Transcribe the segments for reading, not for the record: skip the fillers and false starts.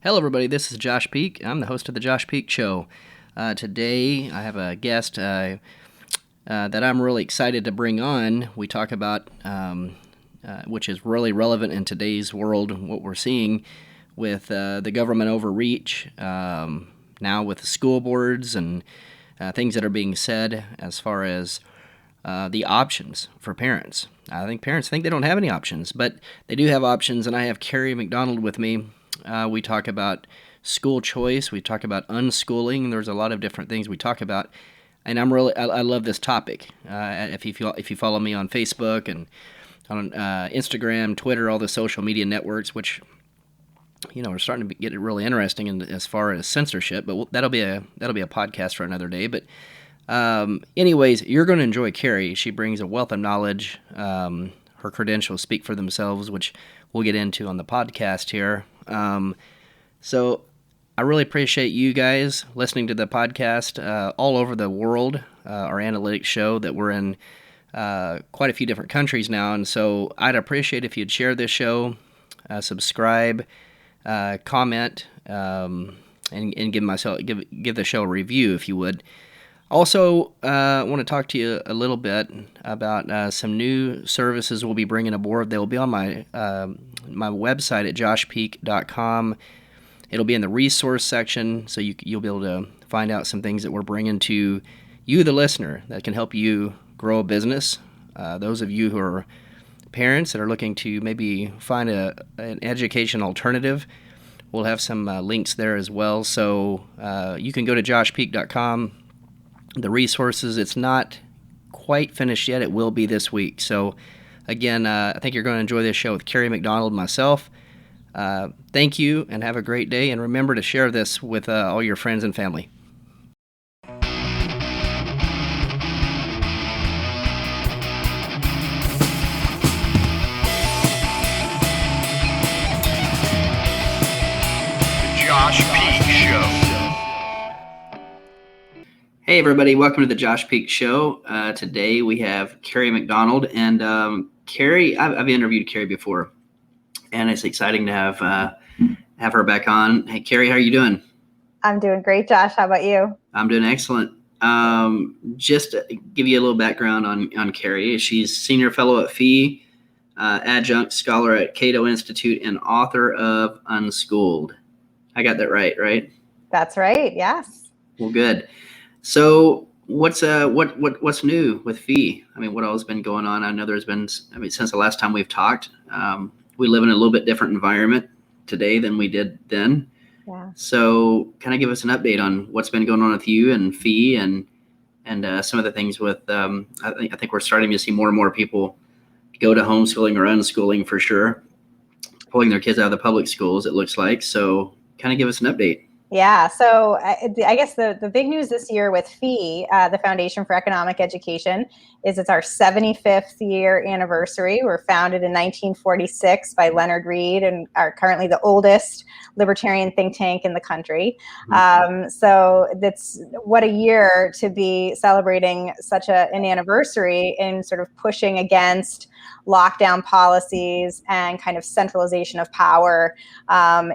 Hello, everybody. This is Josh Peak. I'm the host of the Josh Peak Show. Today, I have a guest that I'm really excited to bring on. We talk about, which is really relevant in today's world, what we're seeing with the government overreach, now with the school boards and things that are being said as far as the options for parents. I think parents think they don't have any options, but they do have options, and I have Kerry McDonald with me. We talk about school choice. We talk about unschooling. There's a lot of different things we talk about, and I love this topic. If you follow me on Facebook and on Instagram, Twitter, all the social media networks, which we're starting to get it really interesting as far as censorship. But that'll be a podcast for another day. But anyways, you're going to enjoy Kerry. She brings a wealth of knowledge. Her credentials speak for themselves, which we'll get into on the podcast here. So I really appreciate you guys listening to the podcast all over the world. Our analytics show that we're in quite a few different countries now, and so I'd appreciate if you'd share this show, subscribe, comment, and give the show a review if you would. Also, I want to talk to you a little bit about some new services we'll be bringing aboard. They will be on my website at joshpeak.com. It'll be in the resource section, so you'll be able to find out some things that we're bringing to you, the listener, that can help you grow a business. Those of you who are parents that are looking to maybe find an education alternative, we'll have some links there as well. So you can go to joshpeak.com. The resources, it's not quite finished yet. It will be this week. So, again, I think you're going to enjoy this show with Kerry McDonald and myself. Thank you, and have a great day. And remember to share this with all your friends and family. Josh Peak Show. Hey everybody, welcome to the Josh Peak Show. Today we have Kerry McDonald, and Kerry, I've interviewed Kerry before, and it's exciting to have her back on. Hey Kerry, how are you doing? I'm doing great, Josh. How about you? I'm doing excellent. Just to give you a little background on Kerry, she's senior fellow at FEE, Adjunct Scholar at CATO Institute, and author of Unschooled. I got that right? That's right, yes. Well, good. So what's new with FEE? I mean, what all has been going on? I know there's been, since the last time we've talked, we live in a little bit different environment today than we did then. Yeah. So kind of give us an update on what's been going on with you and FEE and some of the things with, I think we're starting to see more and more people go to homeschooling or unschooling for sure, pulling their kids out of the public schools, it looks like. So kind of give us an update. Yeah, so I guess the big news this year with FEE, the Foundation for Economic Education, is it's our 75th year anniversary. We're founded in 1946 by Leonard Read and are currently the oldest libertarian think tank in the country. So that's what a year to be celebrating such an anniversary and sort of pushing against lockdown policies and kind of centralization of power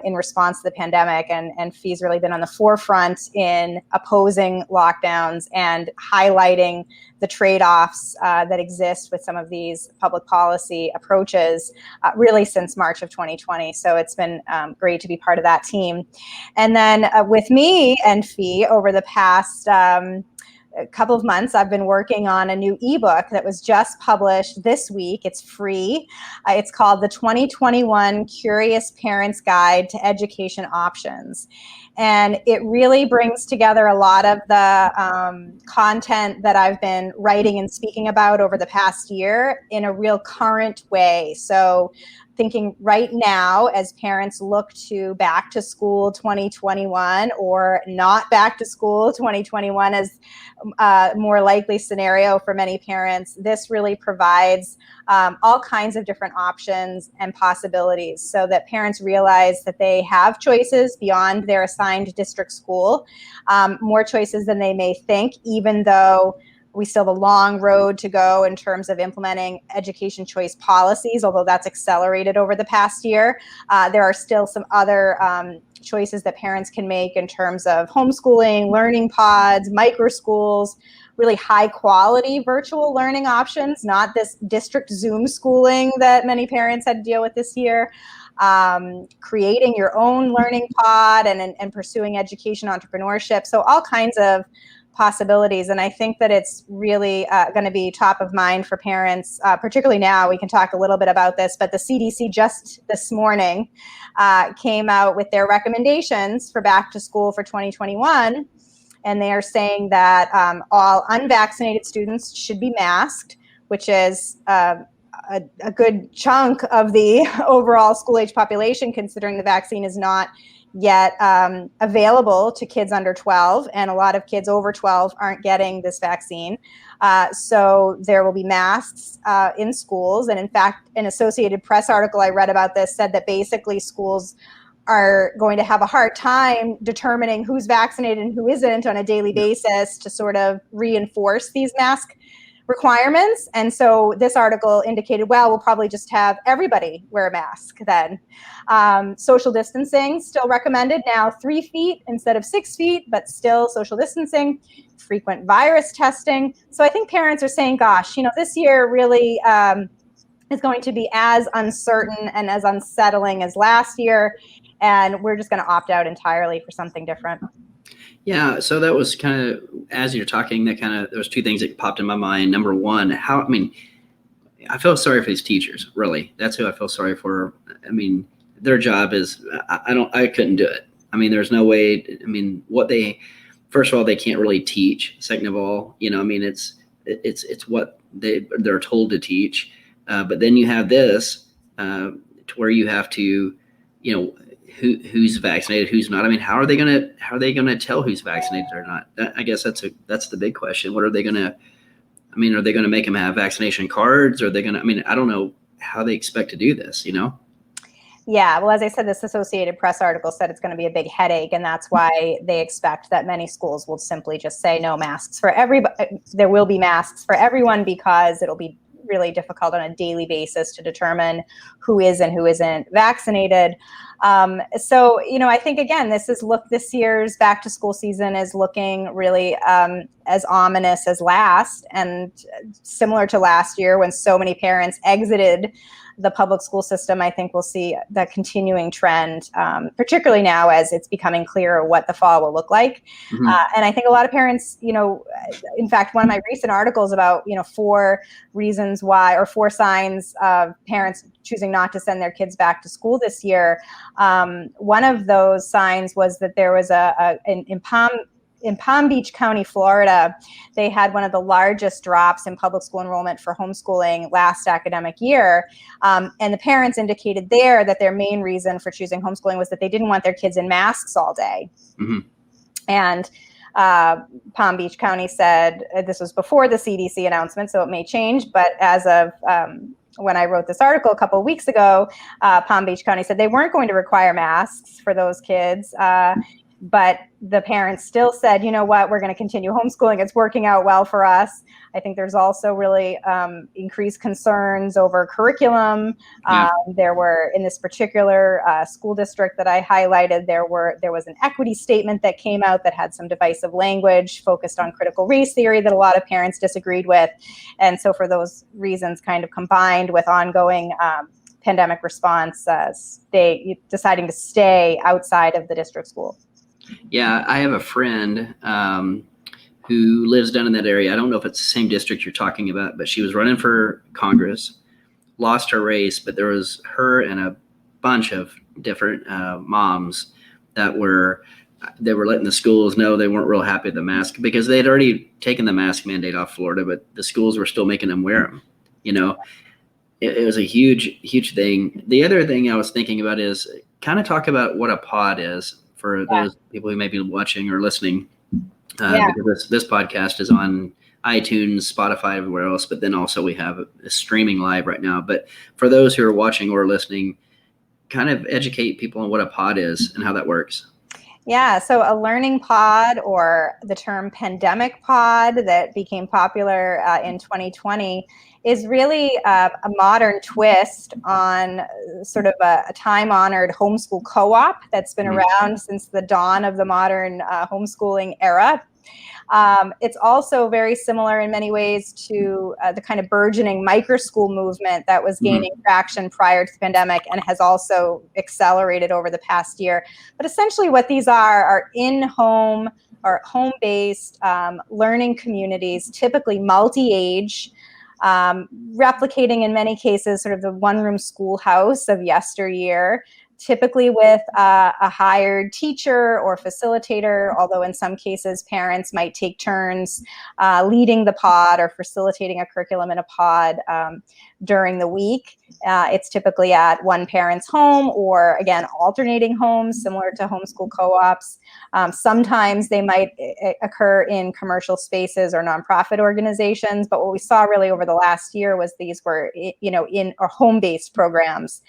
in response to the pandemic. And FEE's really been on the forefront in opposing lockdowns and highlighting the trade-offs that exist with some of these public policy approaches really since March of 2020. So it's been great to be part of that team. And then with me and FEE over the past a couple of months, I've been working on a new ebook that was just published this week. It's free. It's called The 2021 Curious Parents Guide to Education Options. And it really brings together a lot of the content that I've been writing and speaking about over the past year in a real current way. So thinking right now as parents look to back to school 2021 or not back to school 2021 as a more likely scenario for many parents, this really provides all kinds of different options and possibilities so that parents realize that they have choices beyond their assigned district school, more choices than they may think, even though We still have a long road to go in terms of implementing education choice policies, although that's accelerated over the past year. There are still some other choices that parents can make in terms of homeschooling, learning pods, micro schools, really high quality virtual learning options, not this district Zoom schooling that many parents had to deal with this year. Creating your own learning pod and pursuing education entrepreneurship. So all kinds of possibilities. And I think that it's really going to be top of mind for parents, particularly now. We can talk a little bit about this, but the CDC just this morning came out with their recommendations for back to school for 2021. And they are saying that all unvaccinated students should be masked, which is a good chunk of the overall school-age population, considering the vaccine is not yet available to kids under 12, and a lot of kids over 12 aren't getting this vaccine. So there will be masks in schools. And in fact, an Associated Press article I read about this said that basically schools are going to have a hard time determining who's vaccinated and who isn't on a daily basis to sort of reinforce these mask requirements. And so this article indicated, well, we'll probably just have everybody wear a mask then. Social distancing still recommended now 3 feet instead of 6 feet, but still social distancing, frequent virus testing. So I think parents are saying, gosh, this year really is going to be as uncertain and as unsettling as last year. And we're just going to opt out entirely for something different. Yeah, so that was kind of, as you're talking, there was two things that popped in my mind. Number one, I feel sorry for these teachers, really. That's who I feel sorry for. I mean, their job is, I couldn't do it. I mean, there's no way, first of all, they can't really teach. Second of all, it's what they're told to teach. But then you have this, to where you have to, who's vaccinated, who's not. I mean, how are they going to tell who's vaccinated or not? I guess that's the big question. What are they going to, are they going to make them have vaccination cards? Or are they going to, I don't know how they expect to do this, Yeah, well, as I said, this Associated Press article said it's going to be a big headache, and that's why they expect that many schools will simply just say no masks for everybody. There will be masks for everyone because it'll be really difficult on a daily basis to determine who is and who isn't vaccinated. So, I think, again, this year's back to school season is looking really as ominous as last, and similar to last year when so many parents exited the public school system. I think we'll see that continuing trend, particularly now as it's becoming clearer what the fall will look like. Mm-hmm. And I think a lot of parents, in fact, one of my recent articles about, 4 reasons why, or 4 signs of parents choosing not to send their kids back to school this year. One of those signs was that there was in Palm Beach County, Florida, they had one of the largest drops in public school enrollment for homeschooling last academic year. And the parents indicated there that their main reason for choosing homeschooling was that they didn't want their kids in masks all day. Mm-hmm. And Palm Beach County said, this was before the CDC announcement, so it may change, but as of when I wrote this article a couple of weeks ago, Palm Beach County said they weren't going to require masks for those kids. But the parents still said, you know what, we're going to continue homeschooling. It's working out well for us. I think there's also really increased concerns over curriculum. Yeah. There were, in this particular school district that I highlighted, there was an equity statement that came out that had some divisive language focused on critical race theory that a lot of parents disagreed with. And so for those reasons, kind of combined with ongoing pandemic response, deciding to stay outside of the district school. Yeah, I have a friend who lives down in that area. I don't know if it's the same district you're talking about, but she was running for Congress, lost her race, but there was her and a bunch of different moms that were letting the schools know they weren't real happy with the mask because they had already taken the mask mandate off Florida, but the schools were still making them wear them. It was a huge, huge thing. The other thing I was thinking about is kind of talk about what a pod is. For those people who may be watching or listening, because this podcast is on iTunes, Spotify, everywhere else, but then also we have a streaming live right now. But for those who are watching or listening, kind of educate people on what a pod is and how that works. Yeah, so a learning pod, or the term pandemic pod that became popular in 2020, is really a modern twist on sort of a time-honored homeschool co-op that's been around since the dawn of the modern homeschooling era. It's also very similar in many ways to the kind of burgeoning microschool movement that was gaining traction prior to the pandemic and has also accelerated over the past year. But essentially what these are in-home or home-based learning communities, typically multi-age, replicating in many cases sort of the one-room schoolhouse of yesteryear, typically with a hired teacher or facilitator, although in some cases parents might take turns leading the pod or facilitating a curriculum in a pod during the week. It's typically at one parent's home, or again, alternating homes, similar to homeschool co-ops. Sometimes they might occur in commercial spaces or nonprofit organizations, but what we saw really over the last year was these were, in or home-based programs.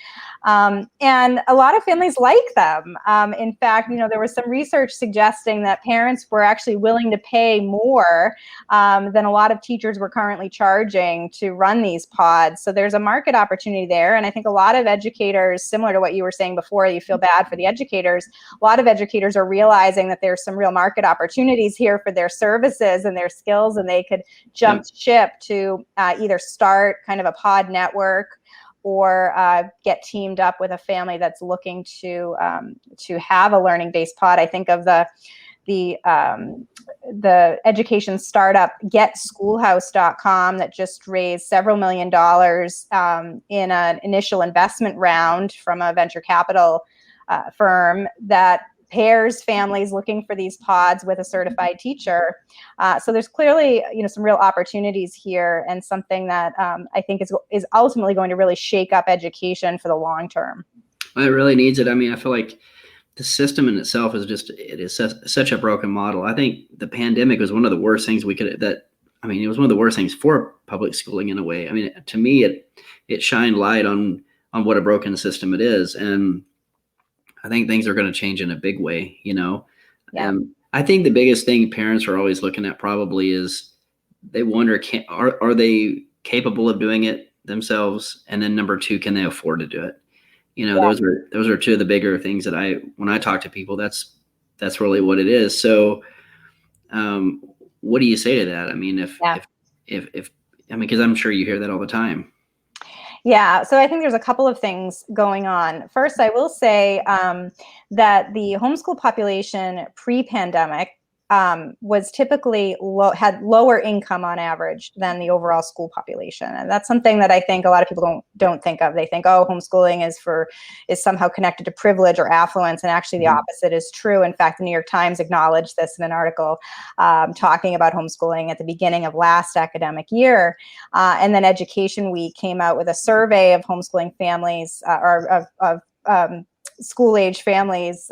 And a lot of families like them. In fact, there was some research suggesting that parents were actually willing to pay more than a lot of teachers were currently charging to run these pods. So there's a market opportunity there. And I think a lot of educators, similar to what you were saying before, you feel bad for the educators, a lot of educators are realizing that there's some real market opportunities here for their services and their skills, and they could jump ship to either start kind of a pod network or get teamed up with a family that's looking to have a learning-based pod. I think of the education startup GetSchoolhouse.com that just raised several $1 million in an initial investment round from a venture capital firm that pairs families looking for these pods with a certified teacher. So there's clearly, some real opportunities here, and something that I think is ultimately going to really shake up education for the long term. Well, it really needs it. I mean, I feel like the system in itself is such a broken model. I think the pandemic was one of the worst things it was one of the worst things for public schooling in a way. I mean, to me, it shined light on what a broken system it is. And I think things are going to change in a big way, Yeah. I think the biggest thing parents are always looking at probably is they wonder, are they capable of doing it themselves? And then number two, can they afford to do it? Those are two of the bigger things that when I talk to people, that's really what it is. So, what do you say to that? I mean, because I'm sure you hear that all the time. Yeah, so I think there's a couple of things going on. First, I will say that the homeschool population pre-pandemic was typically had lower income on average than the overall school population, and that's something that I think a lot of people don't think of. They think, oh, homeschooling is somehow connected to privilege or affluence, and actually the opposite is true. In fact, the New York Times acknowledged this in an article talking about homeschooling at the beginning of last academic year, and then Education Week came out with a survey of homeschooling families of school-age families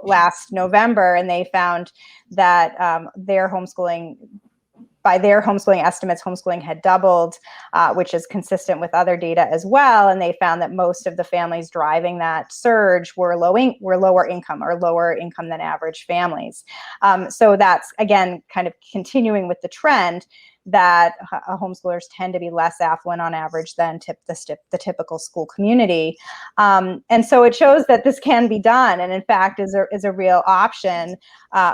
last November, and they found that by their homeschooling estimates, homeschooling had doubled, which is consistent with other data as well. And they found that most of the families driving that surge were lower income than average families. So that's, again, kind of continuing with the trend that homeschoolers tend to be less affluent on average than the typical school community. And so it shows that this can be done, and in fact is a real option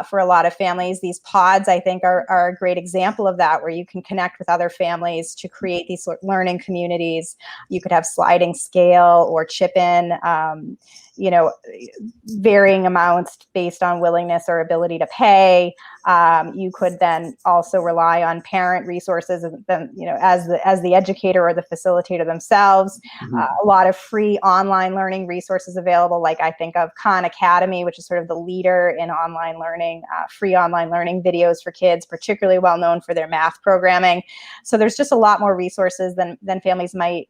for a lot of families. These pods, I think, are a great example of that, where you can connect with other families to create these learning communities. You could have sliding scale or chip in, varying amounts based on willingness or ability to pay. You could then also rely on parent resources, as the educator or the facilitator themselves. A lot of free online learning resources available, like I think of Khan Academy, which is sort of the leader in online learning, free online learning videos for kids, particularly well known for their math programming. So there's just a lot more resources than families might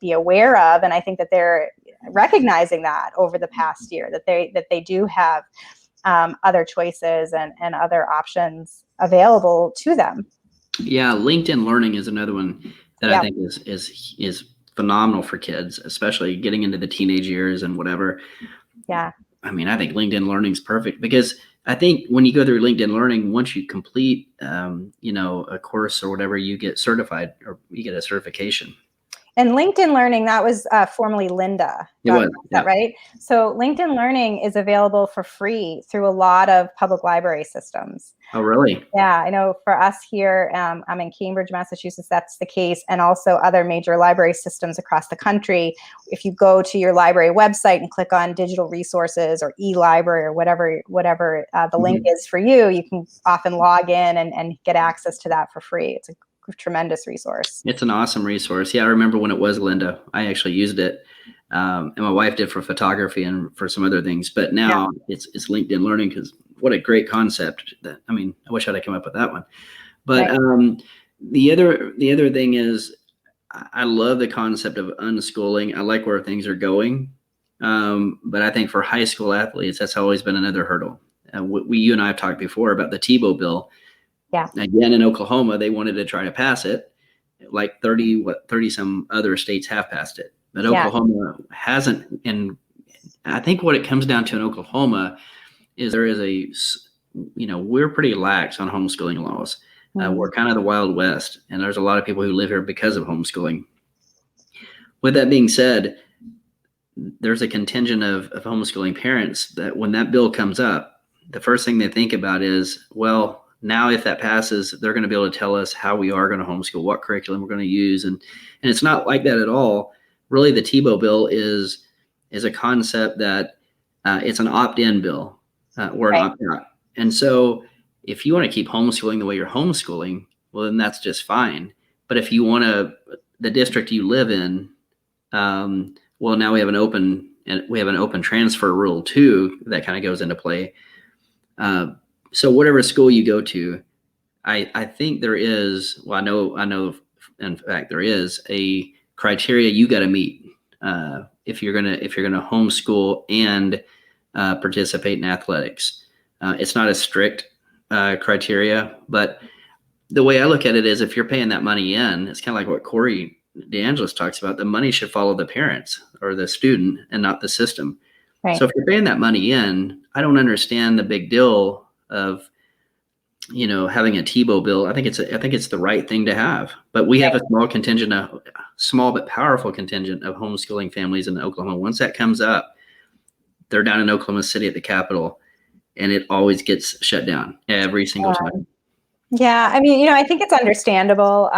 be aware of, and I think that they're recognizing that over the past year, that they do have other choices and other options available to them. Yeah, LinkedIn Learning is another one that I think is phenomenal for kids, especially getting into the teenage years and whatever. Yeah. I mean, I think LinkedIn Learning's perfect because I think when you go through LinkedIn Learning, once you complete, a course or whatever, you get certified or you get a certification. And LinkedIn Learning, that was formerly Linda. It was, Is yeah. that right? So LinkedIn Learning is available for free through a lot of public library systems. Oh, really? Yeah, I know for us here, I'm in Cambridge, Massachusetts, that's the case, and also other major library systems across the country. If you go to your library website and click on digital resources or e-library or whatever the link is for you, you can often log in and get access to that for free. It's a tremendous resource. It's an awesome resource. Yeah, I remember when it was Linda. I actually used it, and my wife did for photography and for some other things. But now it's LinkedIn Learning because what a great concept! I wish I'd have come up with that one. But the other thing is, I love the concept of unschooling. I like where things are going, but I think for high school athletes, that's always been another hurdle. You and I have talked before about the Tebow bill. Yeah. Again, in Oklahoma, they wanted to try to pass it. Like 30 some other states have passed it, but Oklahoma hasn't. And I think what it comes down to in Oklahoma is there is we're pretty lax on homeschooling laws. We're kind of the Wild West, and there's a lot of people who live here because of homeschooling. With that being said, there's a contingent of homeschooling parents that when that bill comes up, the first thing they think about is, well, now if that passes, they're going to be able to tell us how we are going to homeschool, what curriculum we're going to use. And it's not like that at all. Really, the Tebow bill is a concept that it's an opt-in bill or an opt-out. And so if you want to keep homeschooling the way you're homeschooling, well, then that's just fine. But if you want the district you live in, well, now we have an open transfer rule too that kind of goes into play. So whatever school you go to, I think there is. Well, I know. In fact, there is a criteria you got to meet if you're gonna homeschool and participate in athletics. It's not a strict criteria, but the way I look at it is, if you're paying that money in, it's kind of like what Corey DeAngelis talks about. The money should follow the parents or the student and not the system. Right. So if you're paying that money in, I don't understand the big deal of having a Tebow bill. I think it's the right thing to have, but we have a small but powerful contingent of homeschooling families in Oklahoma. Once that comes up, they're down in Oklahoma City at the Capitol, and it always gets shut down every single time. Yeah, I think it's understandable.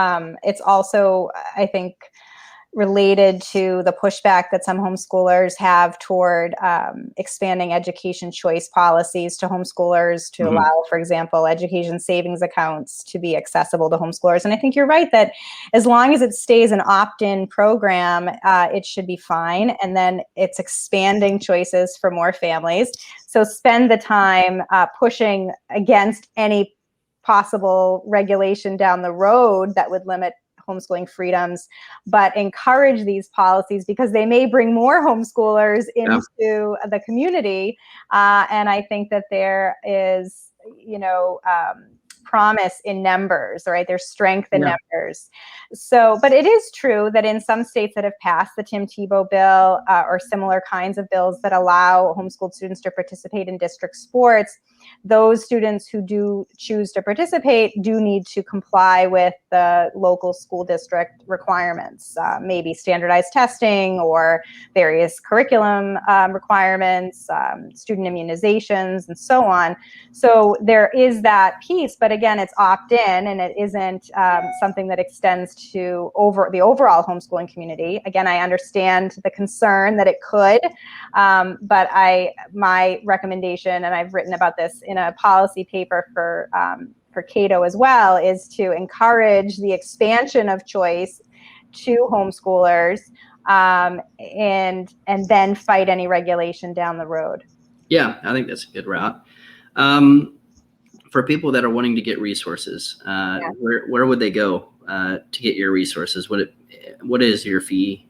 It's also, I think, related to the pushback that some homeschoolers have toward expanding education choice policies to homeschoolers to allow, for example, education savings accounts to be accessible to homeschoolers. And I think you're right that as long as it stays an opt-in program, it should be fine. And then it's expanding choices for more families. So spend the time pushing against any possible regulation down the road that would limit homeschooling freedoms, but encourage these policies because they may bring more homeschoolers into the community. And I think that there is, promise in numbers, right? There's strength in numbers. So, but it is true that in some states that have passed the Tim Tebow bill or similar kinds of bills that allow homeschooled students to participate in district sports, those students who do choose to participate do need to comply with the local school district requirements, maybe standardized testing or various curriculum requirements, student immunizations, and so on. So there is that piece, but again, it's opt-in, and it isn't something that extends to the overall homeschooling community. Again, I understand the concern that it could, but my recommendation, and I've written about this in a policy paper for CATO as well, is to encourage the expansion of choice to homeschoolers and then fight any regulation down the road. Yeah, I think that's a good route. For people that are wanting to get resources, where would they go to get your resources? What is your fee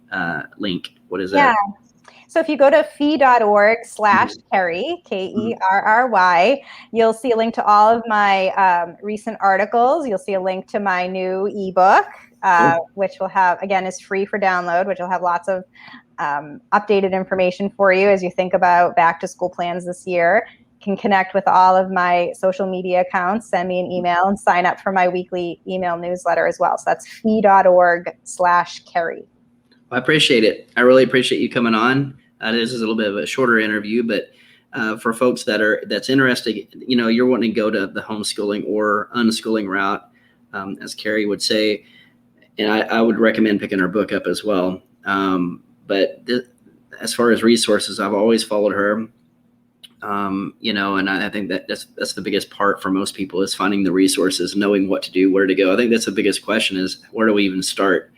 link? What is that? So if you go to fee.org/Kerry, Kerry, you'll see a link to all of my recent articles. You'll see a link to my new ebook, which will have, again, is free for download, which will have lots of updated information for you as you think about back to school plans this year. Can connect with all of my social media accounts, send me an email, and sign up for my weekly email newsletter as well. So that's fee.org/Kerry. I appreciate it. I really appreciate you coming on. This is a little bit of a shorter interview, but for folks that's interested, you're wanting to go to the homeschooling or unschooling route, as Kerry would say, and I would recommend picking her book up as well. But as far as resources, I've always followed her. And I think that's the biggest part for most people is finding the resources, knowing what to do, where to go. I think that's the biggest question is where do we even start?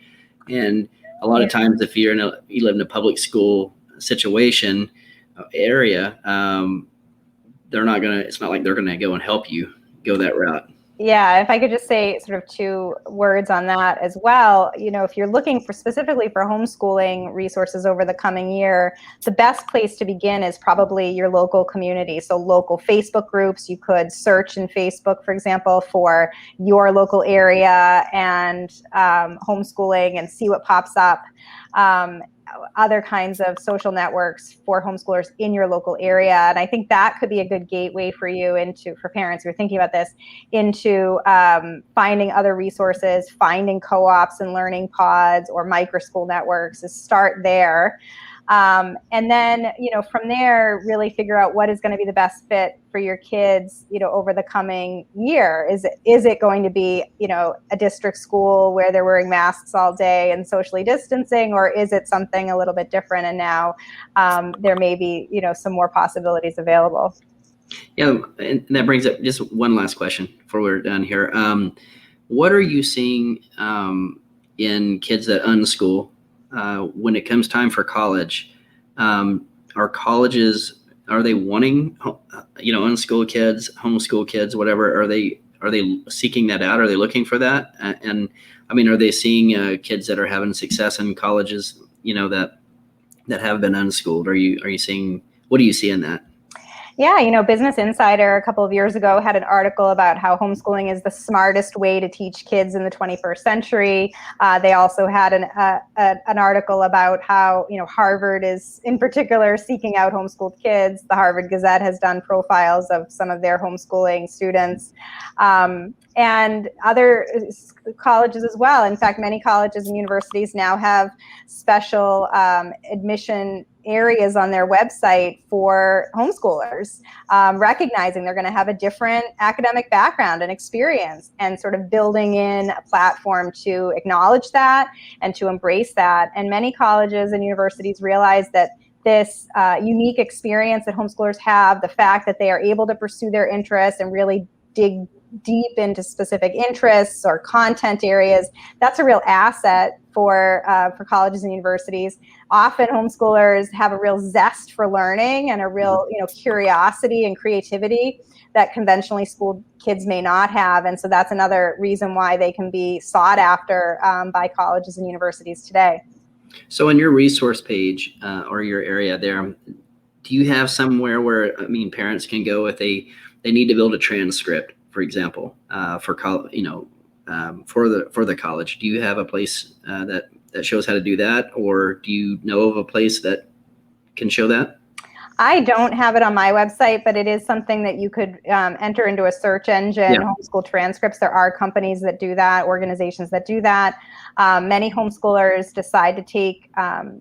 And a lot of times, if you live in a public school situation area, it's not like they're gonna go and help you go that route. Yeah, if I could just say sort of 2 words on that as well, if you're looking specifically for homeschooling resources over the coming year, the best place to begin is probably your local community. So local Facebook groups, you could search in Facebook, for example, for your local area and homeschooling and see what pops up. Other kinds of social networks for homeschoolers in your local area. And I think that could be a good gateway for you for parents who are thinking about this, into finding other resources, finding co-ops and learning pods or micro school networks. Is start there. And then, from there, really figure out what is going to be the best fit for your kids, over the coming year. Is it going to be, a district school where they're wearing masks all day and socially distancing, or is it something a little bit different? And now there may be, some more possibilities available. Yeah, and that brings up just one last question before we're done here. What are you seeing in kids that unschool? When it comes time for college, are they wanting, unschool kids, homeschool kids, whatever? Are they seeking that out? Are they looking for that? And I mean, are they seeing kids that are having success in colleges, that have been unschooled? Are you seeing, what do you see in that? Yeah, Business Insider a couple of years ago had an article about how homeschooling is the smartest way to teach kids in the 21st century. They also had an article about how, Harvard is in particular seeking out homeschooled kids. The Harvard Gazette has done profiles of some of their homeschooling students. And other colleges as well. In fact, many colleges and universities now have special admission areas on their website for homeschoolers, recognizing they're going to have a different academic background and experience, and sort of building in a platform to acknowledge that and to embrace that. And many colleges and universities realize that this unique experience that homeschoolers have, the fact that they are able to pursue their interests and really dig deep into specific interests or content areas, that's a real asset for colleges and universities. Often homeschoolers have a real zest for learning and a real curiosity and creativity that conventionally schooled kids may not have. And so that's another reason why they can be sought after by colleges and universities today. So in your resource page or your area there, do you have somewhere where, parents can go if they need to build a transcript, for example, for the college? Do you have a place that shows how to do that, or do you know of a place that can show that? I don't have it on my website, but it is something that you could enter into a search engine. Yeah. Homeschool transcripts. There are companies that do that, organizations that do that. Many homeschoolers decide to take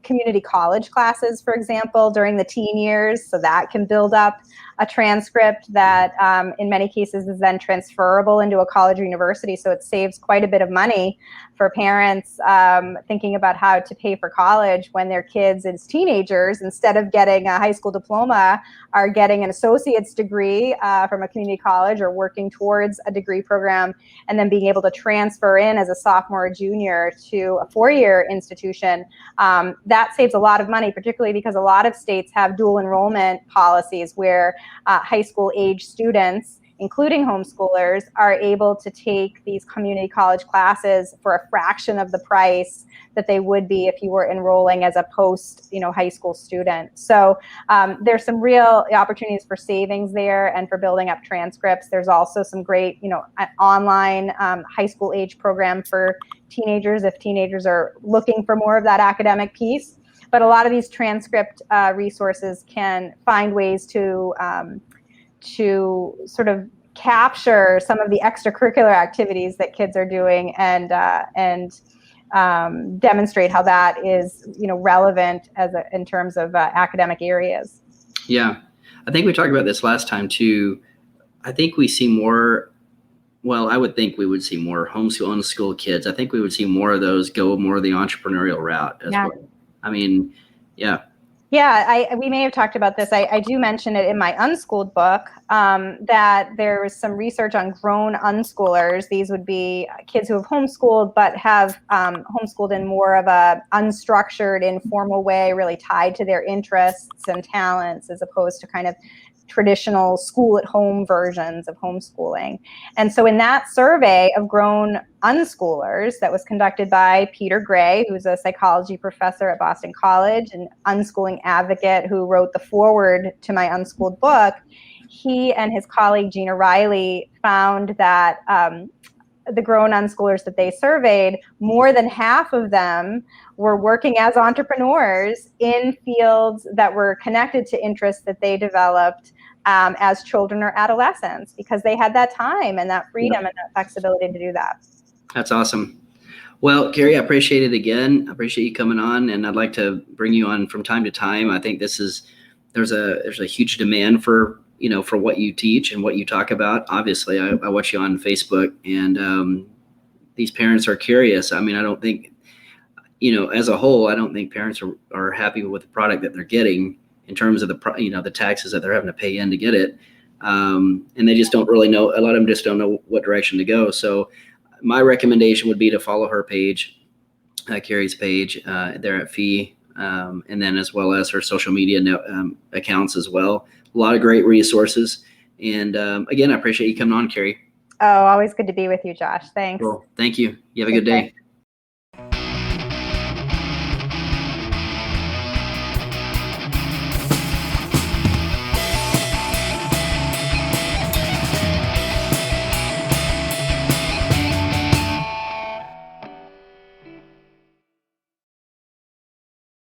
community college classes, for example, during the teen years, so that can build up a transcript that in many cases is then transferable into a college or university. So it saves quite a bit of money for parents thinking about how to pay for college when their kids as teenagers, instead of getting a high school diploma, are getting an associate's degree from a community college or working towards a degree program, and then being able to transfer in as a sophomore or junior to a 4-year institution. That saves a lot of money, particularly because a lot of states have dual enrollment policies where high school age students, including homeschoolers, are able to take these community college classes for a fraction of the price that they would be if you were enrolling as a post, high school student. So there's some real opportunities for savings there and for building up transcripts. There's also some great, online high school age program for teenagers if teenagers are looking for more of that academic piece. but a lot of these transcript resources can find ways to sort of capture some of the extracurricular activities that kids are doing and demonstrate how that is, relevant in terms of academic areas. Yeah, I think we talked about this last time too. I think we see more. Well, I would think we would see more homeschool, unschool kids. I think we would see more of those go more of the entrepreneurial route as well. I mean, yeah. Yeah, we may have talked about this. I do mention it in my Unschooled book, that there's some research on grown unschoolers. These would be kids who have homeschooled, but have homeschooled in more of a unstructured, informal way, really tied to their interests and talents, as opposed to kind of traditional school-at-home versions of homeschooling. And so in that survey of grown unschoolers that was conducted by Peter Gray, who's a psychology professor at Boston College, an unschooling advocate who wrote the foreword to my Unschooled book, he and his colleague Gina Riley found that the grown unschoolers that they surveyed, more than half of them were working as entrepreneurs in fields that were connected to interests that they developed as children or adolescents, because they had that time and that freedom and that flexibility to do that. That's awesome. Well, Kerry, I appreciate it again. I appreciate you coming on, and I'd like to bring you on from time to time. I think there's a huge demand for what you teach and what you talk about. Obviously, I watch you on Facebook, and these parents are curious. I mean, I don't think, as a whole, I don't think parents are happy with the product that they're getting in terms of the taxes that they're having to pay in to get it. And they just don't really know. A lot of them just don't know what direction to go. So my recommendation would be to follow her page, Kerry's page there at FEE, and then as well as her social media accounts as well. A lot of great resources. And again, I appreciate you coming on, Kerry. Oh, always good to be with you, Josh. Thanks. Cool. Thank you. You have a good day.